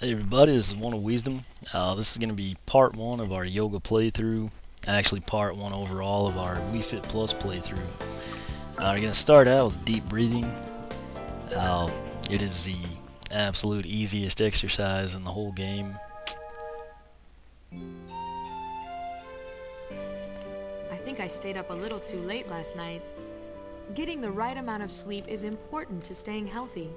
Hey everybody, this is One of Wisdom. This is going to be part one of our yoga playthrough. Actually, part one overall of our Wii Fit Plus playthrough. We're going to start out with deep breathing. It is the absolute easiest exercise in the whole game. I think I stayed up a little too late last night. Getting the right amount of sleep is important to staying healthy.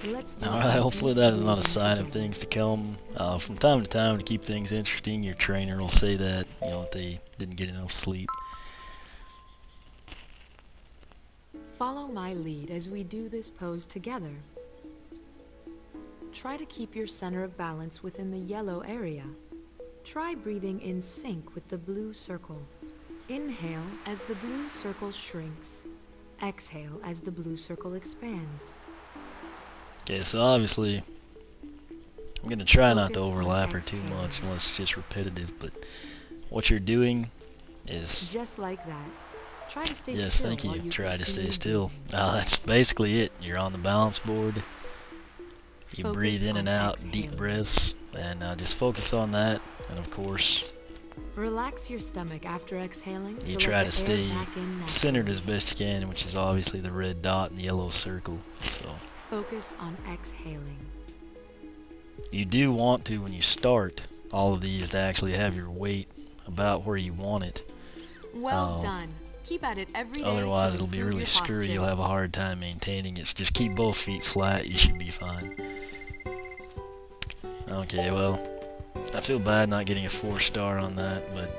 Let's do Alright, hopefully that is not a sign of things to come. From time to time, to keep things interesting, your trainer will say that, if they didn't get enough sleep. Follow my lead as we do this pose together. Try to keep your center of balance within the yellow area. Try breathing in sync with the blue circle. Inhale as the blue circle shrinks. Exhale as the blue circle expands. Okay, so obviously, I'm going to try not to overlap her too much unless it's just repetitive, but what you're doing is... Just like that. Try to stay still. Yes, thank you. Try to stay still. That's basically it. You're on the balance board. You breathe in and out, deep breaths, and just focus on that. And of course, relax your stomach after exhaling. You try to stay centered as best you can, which is obviously the red dot and the yellow circle. So focus on exhaling. You do want to, when you start all of these, to actually have your weight about where you want it. Well done. Keep at it every day. Otherwise, it'll be really screwy. You'll have a hard time maintaining it. So just keep both feet flat. You should be fine. Okay, well, I feel bad not getting a 4-star on that, but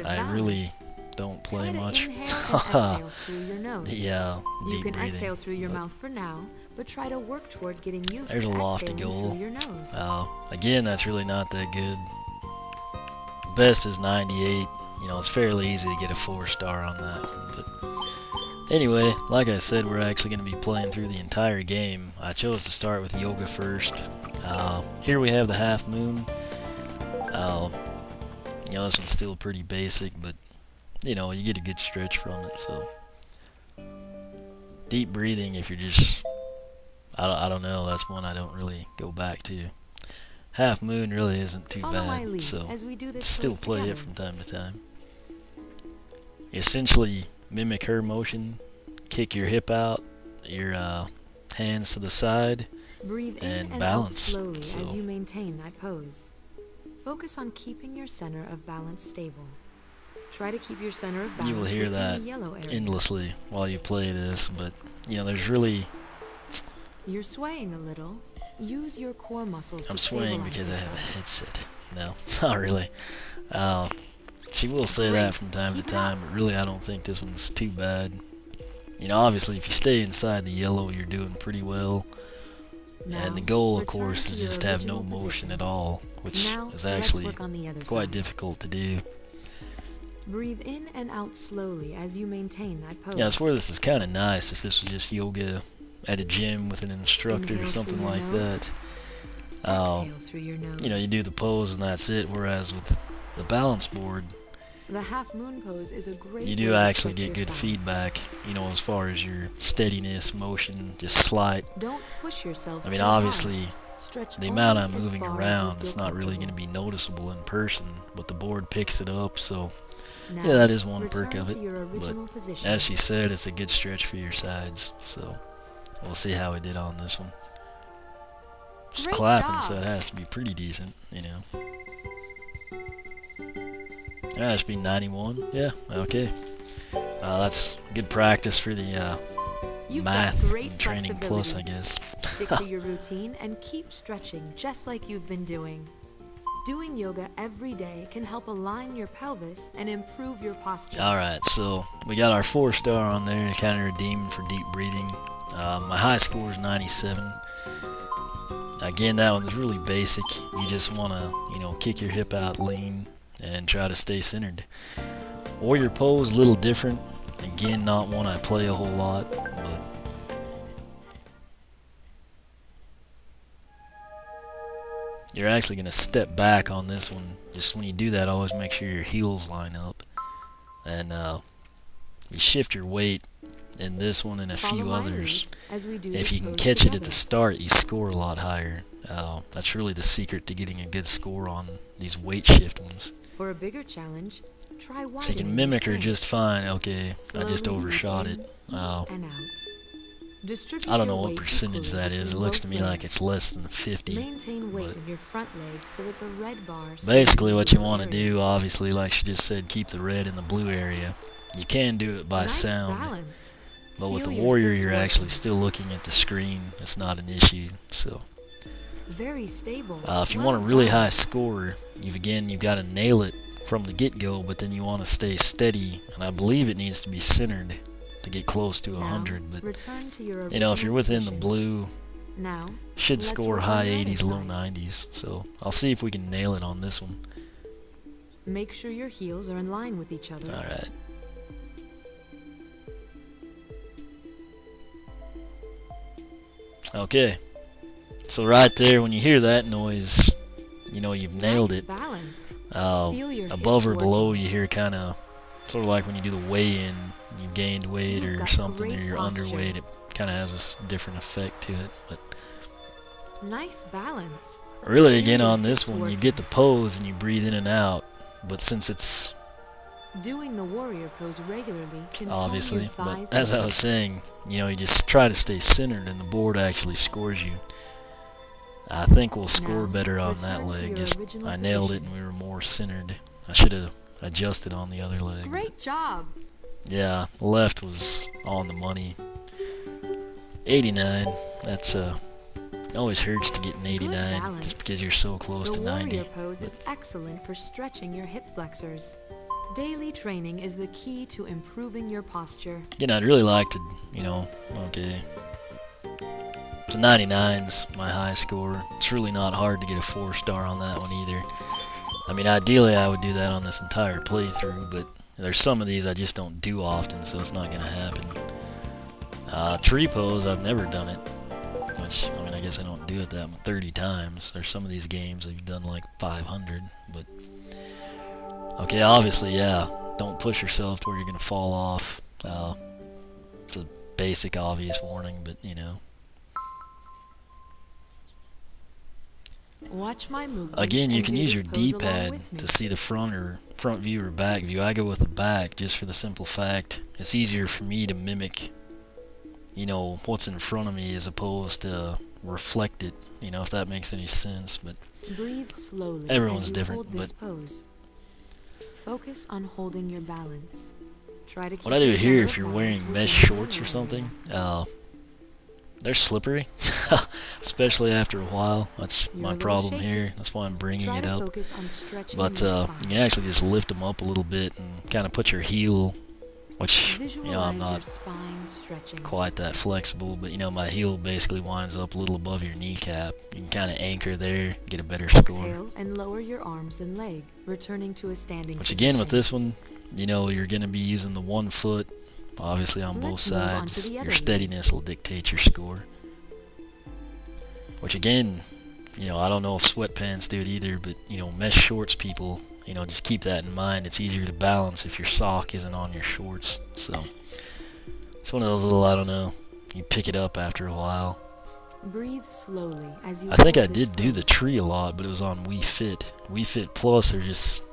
I really don't play much. Exhale through your nose. Yeah, you can breathing, exhale through your mouth for now, but try to work toward getting used there's to a lofty exhaling goal. through your nose. Again, that's really not that good. Best is 98. It's fairly easy to get a 4-star on that. But anyway, like I said, we're actually going to be playing through the entire game. I chose to start with yoga first. Here we have the half moon. This one's still pretty basic, but you get a good stretch from it. So deep breathing, if you're just, I don't know, that's one I don't really go back to. Half moon really isn't too bad, so still play it from time to time. You essentially mimic her motion, kick your hip out, your hands to the side, breathe and in balance. And out slowly as you maintain that pose. Focus on keeping your center of balance stable. Try to keep your center of balance. You will hear that endlessly while you play this, but there's really... You're swaying a little. Use your core muscles I'm to swaying stabilize because yourself. I have a headset. No, not really. She will say that from time to time, but really I don't think this one's too bad. Obviously if you stay inside the yellow, you're doing pretty well. And the goal, of course, is just to have no motion at all, which is actually quite difficult to do. Breathe in and out slowly as you maintain that pose. Yeah, I swear this is kind of nice if this was just yoga at a gym with an instructor or something like that. You do the pose and that's it, whereas with the balance board, the half moon pose is a great you do actually get good feedback, as far as your steadiness, motion, just slight. Don't push yourself. I mean, obviously, the amount I'm moving around, it's not really going to be noticeable in person, but the board picks it up, so yeah, that is one perk of it. But as she said, it's a good stretch for your sides, so we'll see how we did on this one. She's clapping, so it has to be pretty decent, That should be 91. Yeah, okay. That's good practice for the math and training plus, I guess. Stick to your routine and keep stretching just like you've been doing. Doing yoga every day can help align your pelvis and improve your posture. Alright, so we got our 4-star on there, kind of redeemed for deep breathing. My high score is 97. Again, that one's really basic. You just want to, kick your hip out, lean, and try to stay centered. Warrior pose, a little different. Again, not one I play a whole lot, but you're actually going to step back on this one. Just when you do that, always make sure your heels line up. And you shift your weight, in this one and a Follow few my others. lead as we do If this you can pose catch it at together. the start, you score a lot higher. That's really the secret to getting a good score on these weight shift ones. For a bigger challenge, try widening So you can your mimic her stance. just fine. Okay, I just Slowly move overshot in it. Oh, and out. Distribute I don't your know what weight percentage equally that is. It between looks both to me like legs. it's less than 50. Maintain weight but- in your front leg so that the red bar stays Basically in the what you blue want to area. do, obviously, like she just said, keep the red in the blue area. You can do it by Nice sound, balance. but with the Feel your warrior hips you're working. actually still looking at the screen. It's not an issue. So Very stable. if you Well want a really done. high score, you've got to nail it from the get-go, but then you want to stay steady, and I believe it needs to be centered to get close to Now, 100. But return to your you know, if you're original within the position. blue, Now, should let's score work on high the other 80s, low side. 90s. So I'll see if we can nail it on this one. make sure your heels are in line with each other. All right. Okay, so right there, when you hear that noise, you know you've nailed Nice it. balance. Uh, Feel your above hips or below, working. you hear kind of, sort of like when you do the weigh-in, you gained weight You've or got something, or great you're posture. underweight. It kind of has this different effect to it. But Nice balance. really, Feel again, your on this hips one, you working. get the pose and you breathe in and out. But since it's Doing the warrior pose regularly can obviously, tone your thighs but as and I was hips. saying, you know, you just try to stay centered, and the board actually scores you. I think we'll score Now, better on that return to leg. your Just original I nailed it, position. and we were more centered. I should have adjusted on the other leg. Great job. Yeah, the left was on the money. 89. That's always hurts to get an 89 balance. just because you're so close The to warrior 90. pose is excellent for stretching your hip flexors. Daily training is the key to improving your posture. Again, I'd really like to, you know, okay. So 99's my high score. It's really not hard to get a 4-star on that one either. I mean, ideally I would do that on this entire playthrough, but there's some of these I just don't do often, so it's not going to happen. Tree pose, I've never done it. Which, I mean, I guess I don't do it that 30 times. There's some of these games I've done like 500, but... Okay, obviously, yeah, don't push yourself to where you're going to fall off. It's a basic, obvious warning, but, you know. Watch my movements Again, you and can do use this your pose along D-pad with me. to see the front view or back view. I go with the back just for the simple fact it's easier for me to mimic, you know, what's in front of me as opposed to reflect it, you know, if that makes any sense. But Breathe slowly Everyone's as you different, hold this pose. Focus on holding your balance. Try to keep what I do your here, center if of you're balance wearing mesh within the shorts or middle something, area. they're slippery, especially after a while. That's You're my a little problem shaky. here. That's why I'm bringing Try it to up. focus on stretching But your you spine. can actually just lift them up a little bit and kind of put your heel, which, you Visualize know, I'm your not spine stretching. quite that flexible, but, you know, my heel basically winds up a little above your kneecap. You can kind of anchor there, get a better score. Exhale and lower your arms and leg, returning to a standing Which position. again, with this one, you know, you're going to be using the one foot, obviously on both Let's move on to sides. the other Your leg. steadiness will dictate your score. Which again, you know, I don't know if sweatpants do it either, but, you know, mesh shorts people, you know, just keep that in mind. It's easier to balance if your sock isn't on your shorts. So it's one of those little, I don't know, you pick it up after a while. Breathe slowly as you I think I hold this did do the pose. tree a lot, but it was on Wii Fit. Wii Fit Plus, they're just,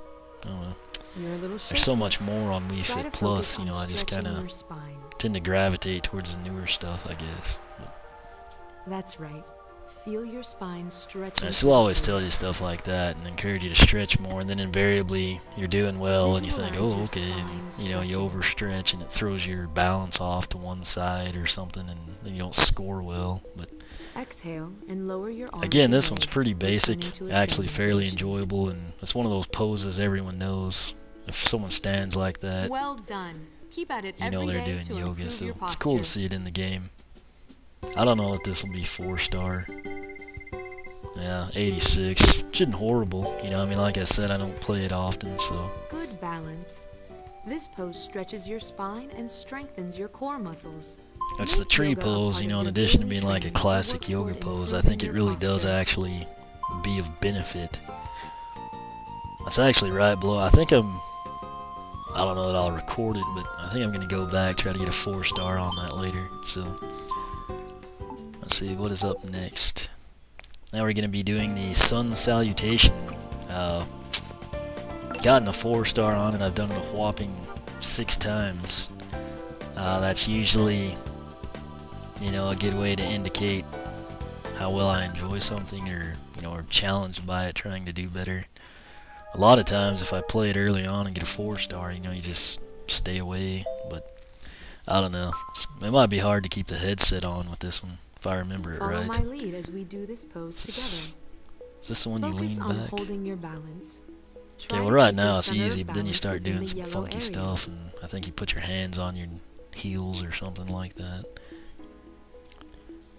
I don't know, You're a little there's so shaky. much more on Wii Try Fit to Plus, focus you know, on I just stretching kind your of spine. tend to gravitate towards the newer stuff, I guess. That's right. Feel your spine stretching. I still through the always tell pose. you stuff like that and encourage you to stretch more, and then invariably you're doing well and you think, Visualize oh, your okay, and, spine you know, you stretching. overstretch and it throws your balance off to one side or something, and then you don't score well. But Exhale and lower your arms. again, and this one's leg, pretty basic, returning to a actually standing fairly position. enjoyable, and it's one of those poses everyone knows. If someone stands like that, Well done. Keep at it you know every they're day doing to yoga, improve so your it's cool to posture. see it in the game. I don't know if this will be 4-star. Yeah, 86. Shouldn't horrible, you know, I mean, like I said, I don't play it often, so. Good balance. This pose stretches your spine and strengthens your core muscles. It's the Make tree yoga a pose, part you of know, in your addition to daily being like a training to classic work yoga toward pose, I improving think it your really does posture. actually be of benefit. That's actually right below. I think I don't know that I'll record it, but I think I'm gonna go back, try to get a 4-star on that later. So let's see what is up next. Now we're gonna be doing the Sun Salutation. Gotten a 4-star on it. I've done it a whopping 6 times. That's usually, you know, a good way to indicate how well I enjoy something, or you know, or challenged by it, trying to do better. A lot of times if I play it early on and get a 4-star, you know, you just stay away. But I don't know, it might be hard to keep the headset on with this one, if I remember it right. Follow my lead as we do this pose together. Is this the one you lean Focus on back? holding your balance. Okay, well right now it's easy, but then you start doing some funky stuff, and I think you put your hands on your heels or something like that.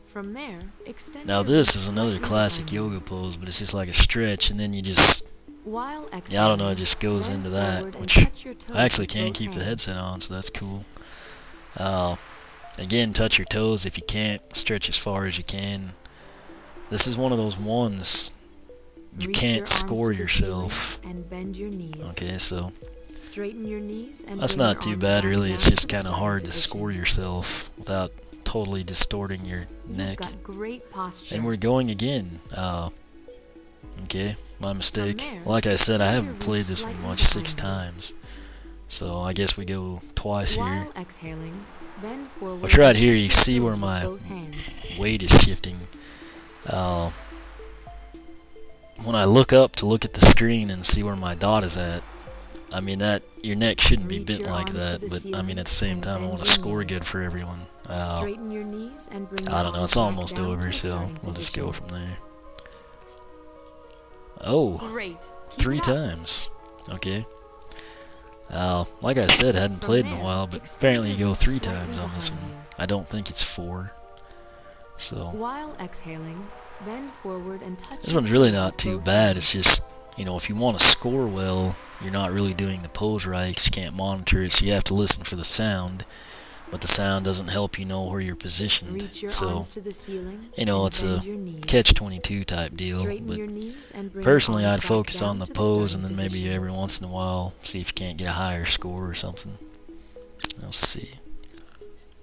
From there, extend Now your this legs is another slightly classic behind. yoga pose, but it's just like a stretch, and then you just, While yeah, I don't know, it exhaling, just goes bend into that, forward and which touch your toes I actually with can both keep the hands. headset on, so that's cool. Again, touch your toes. If you can't, stretch as far as you can. This is one of those ones you Reach can't your arms score to the ceiling yourself. and bend your knees. Okay, so Straighten your knees and that's bring not your too arms bad back really. down It's to just the kind of starting hard to position. score yourself without totally distorting your You've neck. got great posture. And we're going again. Okay, my mistake. there, Like I said, I extend your haven't played reach this one slightly much, 6 behind. times. So I guess we go twice here. While exhaling, bend forward. Which right and here touch you your see toes where with my both hands. weight is shifting. When I look up to look at the screen and see where my dot is at, I mean that your neck shouldn't be Reach bent your like arms to that, the but I ceiling mean at the same and time I bend want to your score knees. good for everyone. Straighten your knees and bring your I don't know, arms it's back almost down to over, the so starting we'll just position. go from there. Oh, Great. Keep 3 it up. times. Okay. Like I said, I hadn't From played in a there, while, but extend apparently you your go reach 3 slightly times on this behind one. I don't think it's 4. So While exhaling, bend forward and touch this your one's really toes not with too both bad. hands. It's just, you know, if you want to score well, you're not really doing the pose right because you can't monitor it, so you have to listen for the sound. But the sound doesn't help you know where you're positioned. Reach your So, arms to the ceiling you know, and it's bend a your knees. catch-22 type deal. Straighten But your knees and bring personally, your I'd arms back focus down on the to pose and starting then maybe position. every once in a while see if you can't get a higher score or something. Let's see.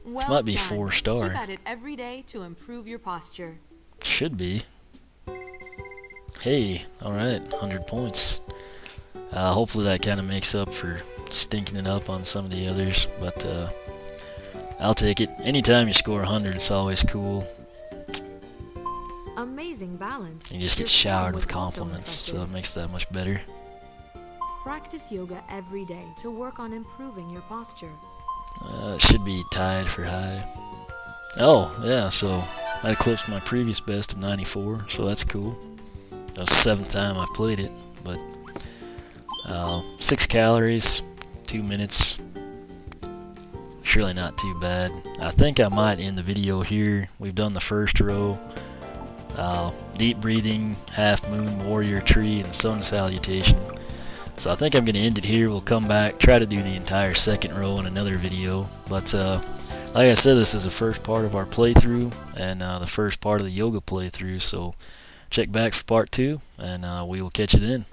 Well Might be done. 4-star. Keep at it every day to improve your posture. Should be. Hey, alright, 100 points. Hopefully that kind of makes up for stinking it up on some of the others, but I'll take it. Anytime you score 100, it's always cool. Amazing balance. You just Your get form showered with was also compliments, so impressive. it makes that much better. Practice yoga every day to work on improving your posture. It should be tied for high. Oh, yeah, so I eclipsed my previous best of 94, so that's cool. That was the 7th time I've played it, but 6 calories, 2 minutes. Surely not too bad. I think I might end the video here. We've done the first row. Deep breathing, half moon, warrior tree, and sun salutation. So I think I'm going to end it here. We'll come back, try to do the entire second row in another video. But like I said, this is the first part of our playthrough and the first part of the yoga playthrough. So check back for part 2, and we will catch you then.